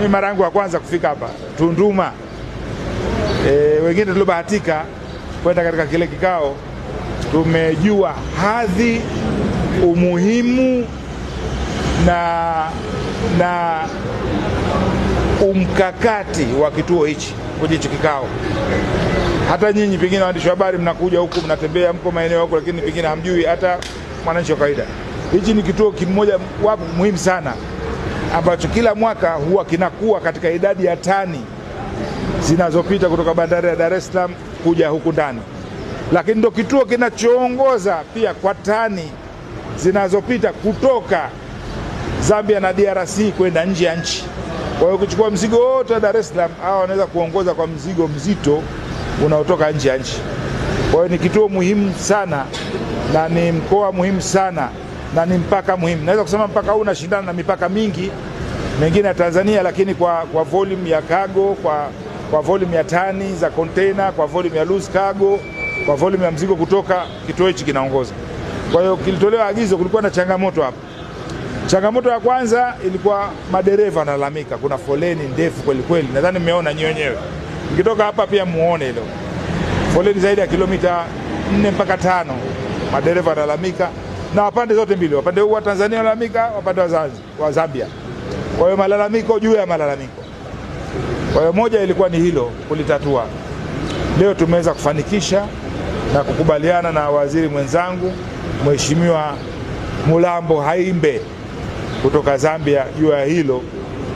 Mimi mara yangu ya kwanza kufika hapa Tunduma. Wengine tuliobahatika kwenda katika kile kikao tumejua hadhi, umuhimu na umkakati wa kituo hichi kwenye hicho kikao. Hata nyinyi pengine waandishi wa habari mnakuja huku, mnatembea, mko maeneo huko, lakini pengine hamjui hata mwananchi wa kawaida. Hichi ni kituo kimoja wapo muhimu sana ambacho kila mwaka huwa kinakuwa katika idadi ya tani zinazopita kutoka bandari ya Dar es Salaam kuja huku ndani, lakini ndio kituo kinachoongoza pia kwa tani zinazopita kutoka Zambia na DRC kwenda nje ya nchi. Kwa hiyo kuchukua mzigo wote wa Dar es Salaam, hao wanaweza kuongoza kwa mzigo mzito unaotoka nje ya nchi. Kwa hiyo ni kituo muhimu sana na ni mkoa muhimu sana na ni mpaka muhimu. Naweza kusema mpaka huu unashindana na mipaka mingi mengine ya Tanzania, lakini kwa volume ya cargo, kwa volume ya tani za container, kwa volume ya loose cargo, kwa volume ya mzigo kutoka, kituo hichi kinaongoza. Kwa hiyo kilitolewa agizo, kulikuwa na changamoto hapa. Changamoto ya kwanza ilikuwa madereva wanalalamika, kuna foleni ndefu kweli kweli. Nadhani mmeona nyinyi wenyewe. Nikitoka hapa pia muone hilo. Foleni zaidi ya kilomita 4 mpaka 5. Madereva wanalalamika na pande zote mbili, upande huu wa Tanzania wanalalamika, upande wa Zambia. Kwa hiyo malalamiko juu ya malalamiko. Kwa hiyo moja ilikuwa ni hilo kulitatua. Leo tumeweza kufanikisha na kukubaliana na waziri mwenzangu Mheshimiwa Mulambo Haimbe kutoka Zambia juu ya hilo,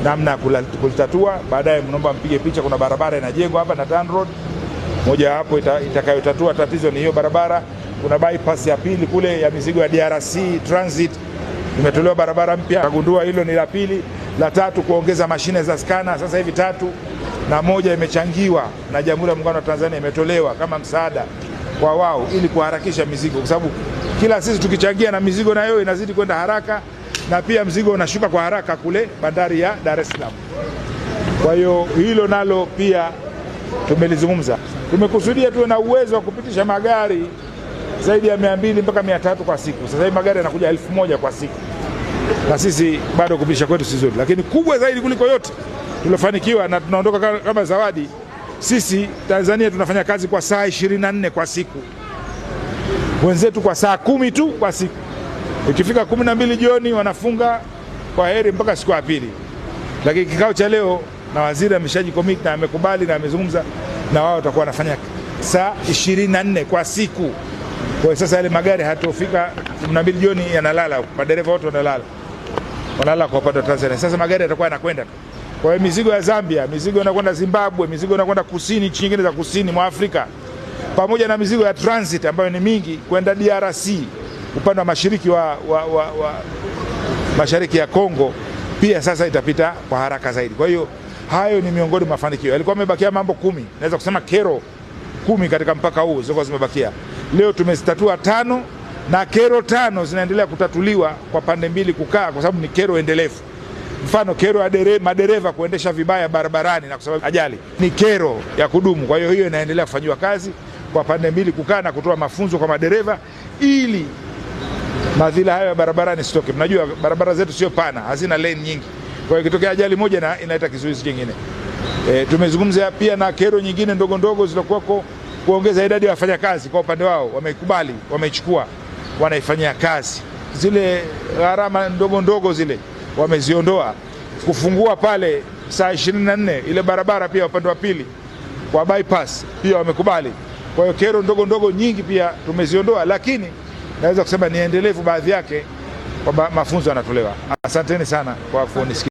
namna ya kulitatua. Baadaye mnaomba mpige picha, kuna barabara inajengwa hapa na TANROADS. Moja hapo itakayotatua tatizo ni hiyo barabara. Kuna bypass ya pili kule ya mizigo ya DRC transit, imetolewa barabara mpya. Kagundua hilo ni la pili. La tatu, kuongeza mashine za skana, sasa hivi 3 na moja imechangiwa na Jamhuri ya Muungano wa Tanzania, imetolewa kama msaada kwa wao ili kuharakisha mizigo, kwa sababu kila sisi tukichangia na mizigo na yao inazidi kwenda haraka, na pia mzigo unashuka kwa haraka kule bandari ya Dar es Salaam. Kwa hiyo hilo nalo pia tumelizungumza. Tumekusudia tuwe na uwezo wa kupitisha magari zaidi ya 200 mpaka 300 kwa siku. Sasa hivi magari yanakuja 1000 kwa siku, na sisi bado kupitisha kwetu si zuri, lakini kubwa zaidi kuliko yote tulofanikiwa na tunaondoka kama zawadi, sisi Tanzania tunafanya kazi kwa saa 24 kwa siku, wenzetu kwa saa 10 tu kwa siku. Ikifika 12 jioni wanafunga kwa heri mpaka siku ya pili. Lakini kikao cha leo na waziri ameshajicommit na amekubali na amezungumza na wao, watakuwa wanafanya saa 24 kwa siku. Kwa sasa yale magari hatofika 12 jioni yanalala, madereva wote wanalala kwa upande wa Tanzania. Sasa magari yatakuwa yanakwenda. Kwa hiyo mizigo ya Zambia, mizigo inakwenda Zimbabwe, mizigo inakwenda kusini, nchi nyingine za kusini mwa Afrika, pamoja na mizigo ya transit ambayo ni mingi kwenda DRC upande wa mashariki ya Kongo, pia sasa itapita kwa haraka zaidi. Kwa hiyo hayo ni miongoni mwa mafanikio. Yalikuwa yamebakia mambo 10, naweza kusema kero 10 katika mpaka huu zilikuwa zimebakia. Leo tumezitatua 5 na kero 5 zinaendelea kutatuliwa kwa pande mbili kukaa, kwa sababu ni kero endelevu. Mfano kero ya madereva kuendesha vibaya barabarani na kusababisha ajali ni kero ya kudumu. Kwa hiyo inaendelea kufanywa kazi kwa pande mbili kukaa na kutoa mafunzo kwa madereva ili madhila hayo ya barabarani sitoke. Mnajua barabara zetu sio pana, hazina lane nyingi. Kwa hiyo ikitokea ajali moja na inaleta kizuizi kingine. Tumezungumzia pia na kero nyingine ndogo ndogo zilokuwako, kuongeza idadi ya wafanyakazi. Kwa upande wao wameikubali, wameichukua, wanaifanyia kazi. Zile gharama ndogo ndogo zile wameziondoa, kufungua pale saa 24 ile barabara pia upande wa pili kwa bypass pia wamekubali. Kwa hiyo kero ndogo ndogo nyingi pia tumeziondoa, lakini naweza kusema ni endelevu baadhi yake, kwa mafunzo yanatolewa. Asanteni sana kwa kunisikia.